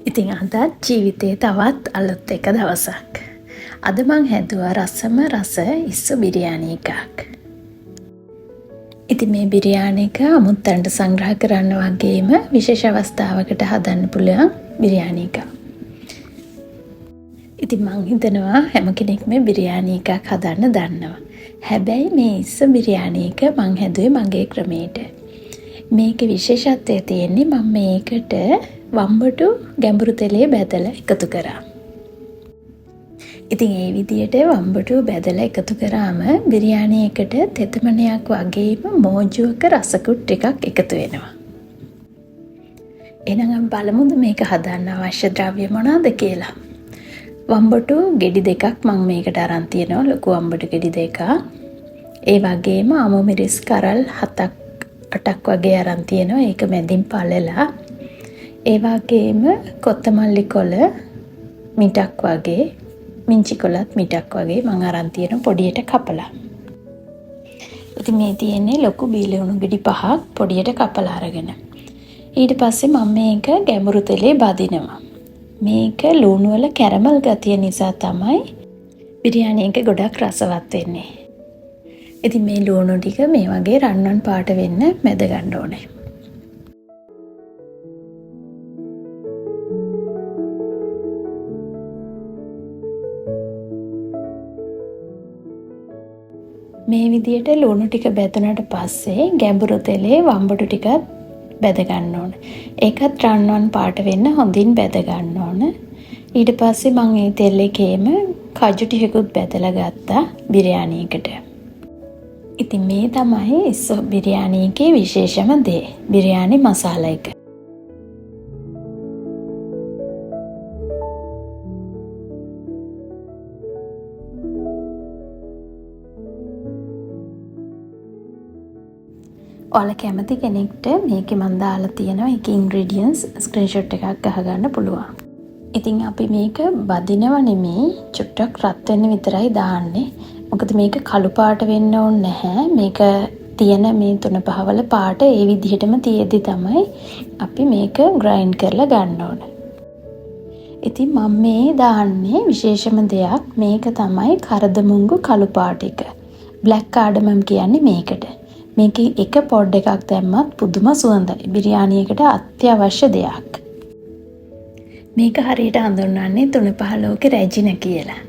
ඉතින් අදත් ජීවිතේ තවත් අලුත් එක දවසක්. අද මං හැදුවා රසම රස ඉස්සු බිරියානි එකක්. ඉතින් මේ බිරියානි එක අමුත්තන්ට සංග්‍රහ කරන්න වගේම විශේෂ අවස්ථාවකට හදන්න පුළුවන් බිරියානි එකක්. ඉතින් මං හිතනවා හැම කෙනෙක්ම බිරියානි එකක් හදන්න දන්නවා. හැබැයි මේ ඉස්සු බිරියානි එක මං හැදුවේ මගේ ක්‍රමයට. මේකේ විශේෂත්වය තියෙන්නේ මම මේකට වම්බටු ගැඹුරු තෙලේ බැදලා එකතු කරා. ඉතින් ඒ විදියට වම්බටු බැදලා එකතු කරාම බිරියානි එකට තෙතමනයක් වගේම මෝජුවක රසකුත් ටිකක් එකතු වෙනවා. එහෙනම් බලමුද මේක හදන්න අවශ්‍ය ද්‍රව්‍ය මොනවාද කියලා. වම්බටු ගෙඩි දෙකක් මම මේකට අරන් තියෙනවා, ලොකු වම්බටු ගෙඩි දෙකක්. ඒ වගේම අමු මිරිස් කරල් 7-8ක් වගේ අරන් තියෙනවා. ඒක මැදින් පළලා. ඒ වගේම කොත්තමල්ලි කොළ මිටක් වගේ, මිංචි කොළත් මිටක් වගේ මම අරන් තියෙන පොඩියට කපලා. ඉතින් මේ තියෙන්නේ ලොකු බීලුණු ගෙඩි 5ක් පොඩියට කපලා අරගෙන. ඊට පස්සේ මම මේක ගැඹුරු තෙලේ බදිනවා. මේක ලුණු වල කැරමල් ගතිය නිසා තමයි බිරියානි එක ගොඩක් රසවත් වෙන්නේ. ඉතින් මේ ලුණු ටික මේ වගේ රන්වන් පාට වෙන්න මැද ගන්න ඕනේ. මේ විදියට ලුණු ටික බැදුනට පස්සේ ගැඹුරු තෙලේ වම්බටු ටිකත් බැද ගන්න ඕන. ඒකත් රන්වන් පාට වෙන්න හොඳින් බැද ගන්න ඕන. ඊට පස්සේ මම මේ තෙල් එකේම කජු ටිකකුත් බැදලා ගත්තා බිරියානි එකට. ඉතින් මේ තමයි ඉස්සු බිරියානි එකේ විශේෂම දේ. බිරියානි මසාලා එක. ඔයාලා කැමති කෙනෙක්ට මේකේ මම දාලා තියෙනවා ඒකේ ඉන්ග්‍රීඩියන්ට්ස් ස්ක්‍රීන්ෂොට් එකක් ගහගන්න පුළුවන්. ඉතින් අපි මේක බදිනව නෙමෙයි, චුට්ටක් රත් වෙන්න විතරයි දාන්නේ. මොකද මේක කළු පාට වෙන්න ඕනේ නැහැ. මේක තියෙන මේ 3-5 වල පාට ඒ විදිහටම තියෙද්දි තමයි අපි මේක ග්‍රයින්ඩ් කරලා ගන්න ඕන. ඉතින් මම මේ දාන්නේ විශේෂම දෙයක්. මේක තමයි කරදමුංගු කළු පාට එක. බ්ලැක් කාඩමම් කියන්නේ මේකට. මේකේ එක පොඩ් එකක් දැම්මත් පුදුම සුවඳයි. බිරියානි එකට අත්‍යවශ්‍ය දෙයක්. මේක හරියට හඳුන්වන්නේ 3-5 රැජින කියලා.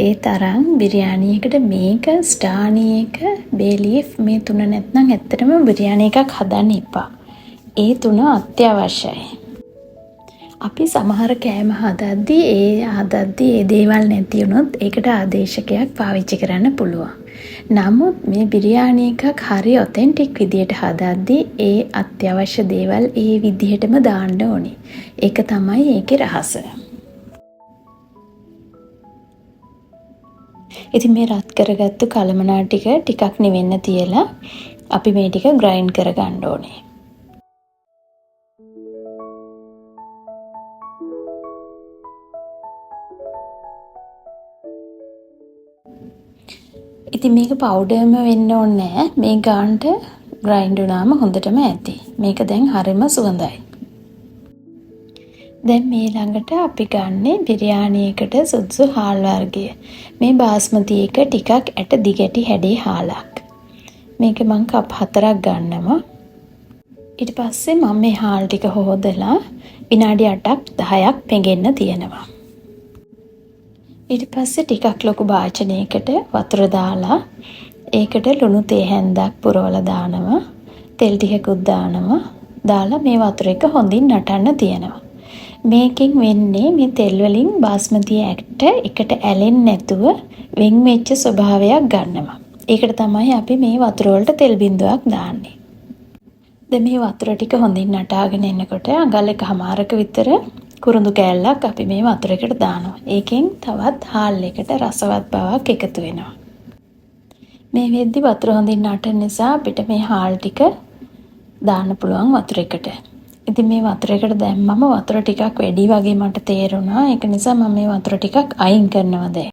ඒ තරම් බිරියානි එකට මේක, ස්ටානි එක, බේ ලීෆ් මේ 3 නැත්නම් ඇත්තටම බිරියානි එකක් හදන්න එපා. ඒ 3 අත්‍යවශ්‍යයි. අපි සමහර කෑම හදද්දී ඒ දේවල් නැති වුණොත් ඒකට ආදේශකයක් පාවිච්චි කරන්න පුළුවන්. නමුත් මේ බිරියානි එකක් හරි ඔතෙන්ටික් විදියට හදද්දී ඒ අත්‍යවශ්‍ය දේවල් ඒ විදිහටම දාන්න ඕනේ. ඒක තමයි ඒකේ රහස. ඉතින් මේ රත් කරගත්තු කලමනා ටිකක් නිවෙන්න තියලා අපි මේ ටික ග්‍රයින්ඩ් කරගන්න ඕනේ. ඉතින් මේක පවුඩර්ම වෙන්න ඕනේ නැහැ. මේ ගානට ග්‍රයින්ඩ් වුණාම හොඳටම ඇති. මේක දැන් හරිම සුවඳයි. දැන් මේ ළඟට අපි ගන්නේ බිරියානි එකට සුදුසු හාල් වර්ගය. මේ බාස්මති එක ටිකක් ඇට දිගටි හැඩේ හාලක්. මේක මම කප් 4ක් ගන්නවා. ඊට පස්සේ මම මේ හාල් ටික හොදලා විනාඩි 8ක් 10ක් පෙඟෙන්න තියනවා. ඊට පස්සේ ටිකක් ලොකු භාජනයකට වතුර දාලා ඒකට ලුණු තේ හැන්දක් පුරවලා දානවා. තෙල් ටිකකුත් දානවා. දාලා මේ වතුර එක හොඳින් නටන්න තියනවා. මේකෙන් වෙන්නේ මේ තෙල් වලින් බාස්මති ඇට එකට ඇලෙන්නේ නැතුව වෙන් වෙච්ච ස්වභාවයක් ගන්නවා. ඒකට තමයි අපි මේ වතුර වලට තෙල් බින්දුවක් දාන්නේ. දැන් මේ වතුර ටික හොඳින් නටාගෙන එනකොට අඟල් එකමාරක විතර කුරුඳු කෑල්ලක් අපි මේ වතුර එකට දානවා. ඒකෙන් තවත් හාල් එකට රසවත් බවක් එකතු වෙනවා. මේ වෙද්දි වතුර හොඳින් නටන නිසා අපිට මේ හාල් ටික දාන්න පුළුවන් වතුර එකට. ඉතින් මේ වතුර එකට දැම්මම වතුර ටිකක් වැඩි වගේ මට තේරුණා. ඒක නිසා මම මේ වතුර ටිකක් අයින් කරනවා දැන්.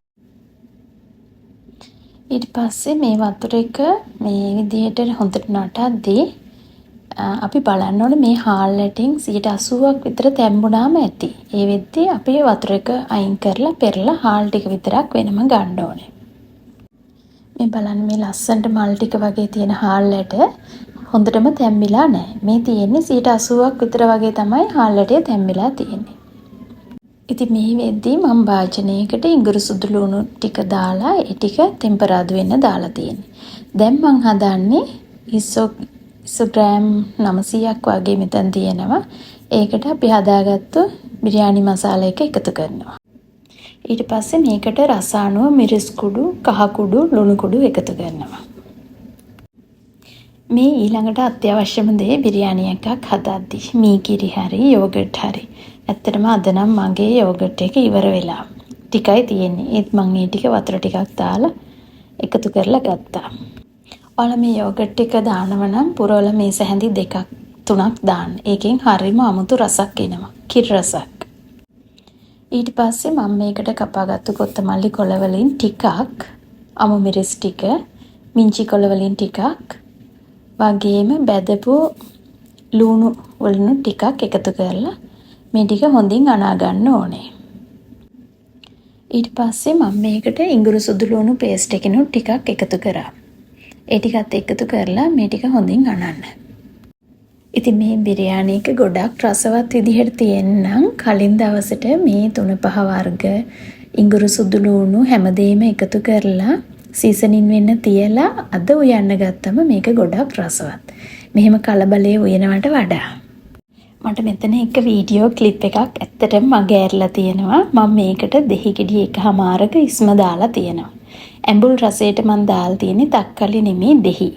ඊට පස්සේ මේ වතුර එක මේ විදිහට හොඳට නටද්දී අපි බලන්න ඕනේ මේ හාල් ඇටින් 80ක් විතර තැම්බුණාම ඇති. ඒ වෙද්දී අපි වතුර එක අයින් කරලා පෙරලා හාල් ටික විතරක් වෙනම ගන්න ඕනේ. මේ බලන්න මේ ලස්සනට මල් ටික වගේ තියෙන හාල් ඇට හොඳටම තැම්බිලා නැහැ. මේ තියෙන්නේ 80ක් විතර වගේ තමයි හාල් ඇටේ තැම්බිලා තියෙන්නේ. ඉතින් මේ වෙද්දී මම භාජනයකට ඉඟුරු සුදු ලුණු ටික දාලා ඒ ටික ටෙම්පරාදු වෙන්න දාලා තියෙන්නේ. දැන් මම හදන්නේ ඉසෝග්‍රෑම් 900ක් වගේ මෙතන තියෙනවා. ඒකට අපි හදාගත්තු බිරියානි මසාලා එක එකතු කරනවා. ඊට පස්සේ මේකට රස අනුව මිරිස් කුඩු, කහ කුඩු, ලුණු කුඩු එකතු කරනවා. මේ ඊළඟට අත්‍යවශ්‍යම දේ බිරියානි එකක් හදද්දි මී කිරි හරි යෝගට් හරි. ඇත්තටම අද නම් මගේ යෝගට් එක ඉවර වෙලා. ටිකයි තියෙන්නේ. ඒත් මම මේ ටික වතුර ටිකක් දාලා එකතු කරලා ගත්තා. ඔයාලා මේ යෝගට් එක දානව නම් පුරවල මේස හැඳි 2ක් 3ක් දාන්න. ඒකෙන් හරිම අමුතු රසක් එනවා. කිරි රසක්. ඊට පස්සේ මම මේකට කපාගත්තු කොත්තමල්ලි කොළ වලින් ටිකක්, අමු මිරිස් ටික, මිංචි කොළ වලින් ටිකක් වගේම බැදපු ලුණු වලින් ටිකක් එකතු කරලා මේ ටික හොඳින් අනා ගන්න ඕනේ. ඊට පස්සේ මම මේකට ඉඟුරු සුදු ලුණු පේස්ට් එකකිනුත් ටිකක් එකතු කරා. ඒ ටිකත් එකතු කරලා මේ ටික හොඳින් අනන්න. ඉතින් මේ බිරියානි එක ගොඩක් රසවත් විදිහට තියෙන්නම් කලින් දවසට මේ 3-5 වර්ග ඉඟුරු සුදු ලුණු හැමදේම එකතු කරලා සීසනින් වෙන්න තියලා අද උයන්න ගත්තම මේක ගොඩක් රසවත්. මෙහෙම කලබලේ උයනවට වඩා. මට මෙතන එක වීඩියෝ ක්ලිප් එකක් ඇත්තටම මගේ ඇරලා තියෙනවා. මම මේකට දෙහි ගෙඩි එකමාරක ඉස්ම දාලා තියෙනවා. ඇඹුල් රසයට මම දාලා තියෙන්නේ තක්කලි නෙමෙයි දෙහි.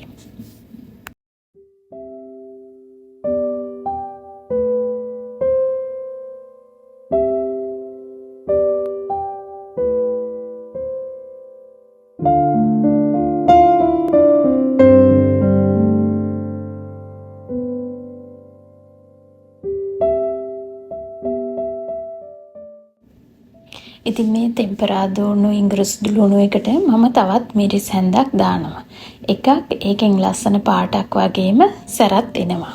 ඉතින් මේ ටෙම්පරාදු වුණු ඉඟුරු සුදු ලුණු එකට මම තවත් මිරිස් හැන්දක් දානවා. එකක් ඒකෙන් ලස්සන පාටක් වගේම සැරත් එනවා.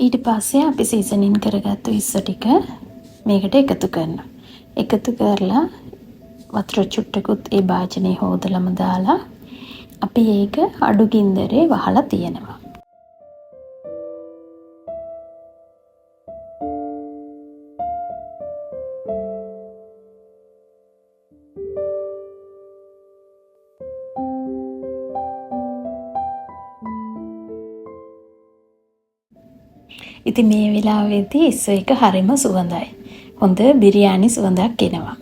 ඊට පස්සේ අපි සීසනින් කරගත්තු ඉස්ස ටික මේකට එකතු කරනවා. එකතු කරලා වතුර චුට්ටකුත් ඒ භාජනේ හොදලම දාලා අපි ඒක අඩු ගින්දරේ වහලා තියෙනවා. ඉතින් මේ වෙලාවේදී ඉස්ස එක හරිම සුවඳයි. හොඳ බිරියානි සුවඳක් එනවා.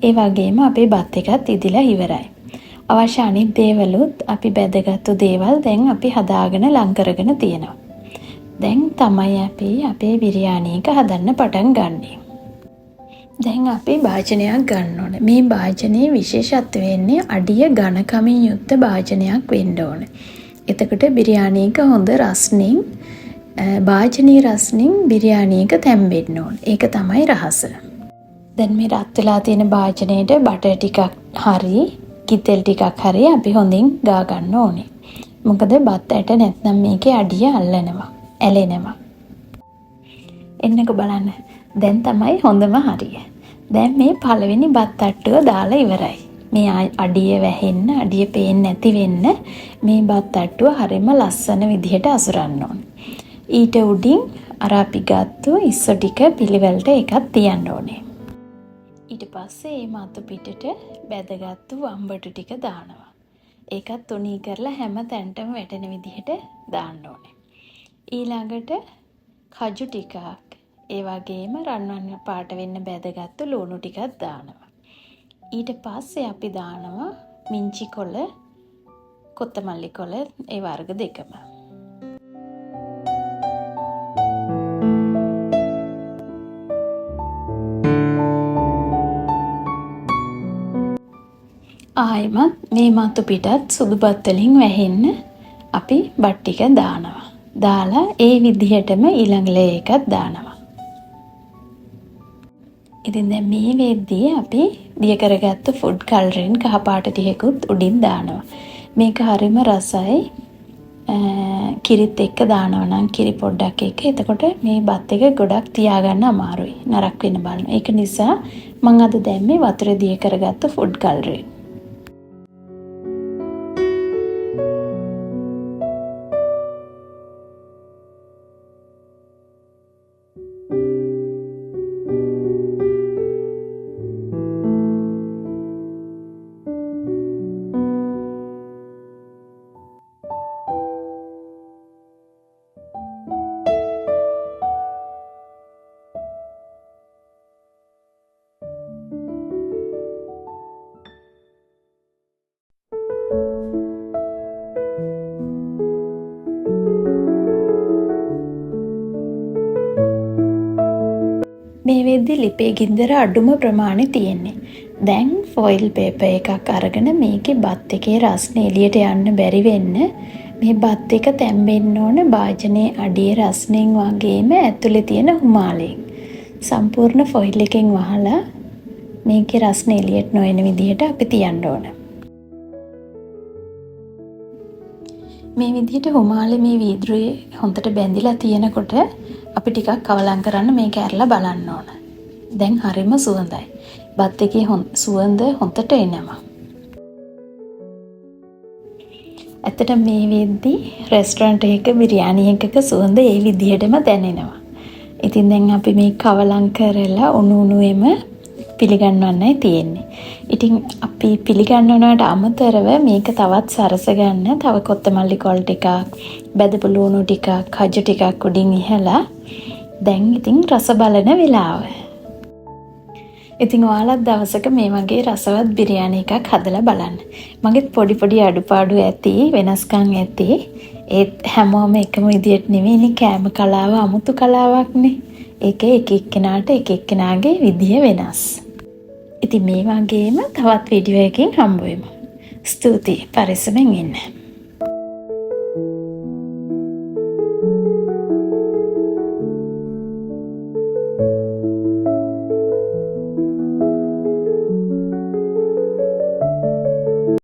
ඒ වගේම අපේ බත් එකත් ඉදිලා ඉවරයි. අවශ්‍ය අනිත් දේවලුත් අපි බැදගත්තු දේවල් දැන් අපි හදාගෙන ලං කරගෙන තියෙනවා. දැන් තමයි අපි අපේ බිරියානි එක හදන්න පටන් ගන්නෙ. දැන් අපි භාජනයක් ගන්න ඕනේ. මේ භාජනයේ විශේෂත්වය වෙන්නේ අඩිය ඝනකමින් යුක්ත භාජනයක් වෙන්න ඕනේ. එතකොට බිරියානි එක හොඳ රස්නින් භාජනීය රස්නින් බිරියානි එක තැම්බෙන්න ඕන. ඒක තමයි රහස. දැන් මේ රත් වෙලා තියෙන භාජනයේට බටර් ටිකක් හරි කිතෙල් ටිකක් හරි අපි හොඳින් ගා ගන්න ඕනේ. මොකද බත් ඇට නැත්නම් මේකේ අඩිය අල්ලනවා, ඇලෙනවා. එන්නක බලන්න. දැන් තමයි හොඳම හරිය. දැන් මේ පළවෙනි බත් අට්ටුව දාලා ඉවරයි. මේ අඩිය වැහෙන්න, අඩිය පේන්නේ නැති වෙන්න මේ බත් අට්ටුව හරියම ලස්සන විදිහට අසුරන්න ඕනේ. ඊට උඩින් අර අපි ගත්තු ඉස්ස ටික පිළිවෙලට එකක් තියන්න ඕනේ. ඊට පස්සේ මේ මතු පිටට බැදගත්තු වම්බටු ටික දානවා. ඒකත් තුනී කරලා හැම තැනටම වැටෙන විදිහට දාන්න ඕනේ. ඊළඟට කජු ටිකක්, ඒ වගේම රන්වන් පාට වෙන්න බැදගත්තු ලුණු ටිකක් දානවා. ඊට පස්සේ අපි දානවා මිංචි කොළ, කොත්තමල්ලි කොළ, ඒ වර්ග දෙකම. ආයෙමත් මේ මතු පිටත් සුදු බත් වලින් වැහෙන්න අපි බත් ටික දානවා. දාලා ඒ විදිහටම ඊළඟ ලේ එකක් දානවා. ඉතින් දැන් මේ වෙද්දී අපි දිය කරගත්තු ෆුඩ් කලරින් කහපාට ටිකකුත් උඩින් දානවා. මේක හරිම රසයි. කිරිත් එක්ක දානවා නම් කිරි පොඩ්ඩක් එක්ක. එතකොට මේ බත් එක ගොඩක් තියාගන්න අමාරුයි. නරක් වෙන බලනවා. ඒක නිසා මම අද දැම්මේ වතුරේ දිය කරගත්තු ෆුඩ් කලරින්. මේ වෙද්දි ලිපේ ගින්දර අඩුම ප්‍රමාණය තියෙන්නේ. දැන් ෆොයිල් පේපර් එකක් අරගෙන මේකේ බත් එකේ රස්නේ එළියට යන්න බැරි වෙන්න මේ බත් එක තැම්බෙන්න ඕන භාජනයේ අඩියේ රස්නෙන් වගේම ඇතුලේ තියෙන හුමාලෙන්. සම්පූර්ණ ෆොයිල් එකෙන් වහලා මේකේ රස්නේ එළියට නොයන විදිහට අපි තියන්න ඕන. මේ විදිහට හුමාලේ මේ වීදුරුවේ හොඳට බැඳිලා තියෙනකොට අපි ටිකක් කවලම් කරන්න මේක ඇරලා බලන්න ඕන. දැන් හරිම සුවඳයි. බත් එකේ සුවඳ හොඳට එනවා. ඇත්තට මේ වෙද්දි රෙස්ටොරන්ට් එකක බිරියානි එකක සුවඳ ඒ විදිහටම දැනෙනවා. ඉතින් දැන් අපි මේ කවලම් කරලා උණුවෙම පිළිගන්නවන්නයි තියෙන්නේ. ඉතින් අපි පිළිගන්නවනට අමතරව මේක තවත් සරස ගන්න තව කොත්තමල්ලි කොල් ටිකක්, බැදපු ලුණු ටිකක්, කජු ටිකක් උඩින් ඉහලා දැන් ඉතින් රස බලන වෙලාව. ඉතින් ඔයාලත් දවසක මේ වගේ රසවත් බිරියානි එකක් හදලා බලන්න. මගෙත් පොඩි පොඩි අඩුපාඩු ඇති, වෙනස්කම් ඇති. ඒත් හැමෝම එකම විදියට නෙවෙයිනේ. කෑම කලාව අමුතු කලාවක්නේ. ඒක එක එක්කෙනාට එක එක්කෙනාගේ විදිය වෙනස්. ඉතින් මේ වගේම තවත් වීඩියෝ එකකින් හම්බ වෙමු. ස්තුතියි පරිස්සමෙන් ඉන්න.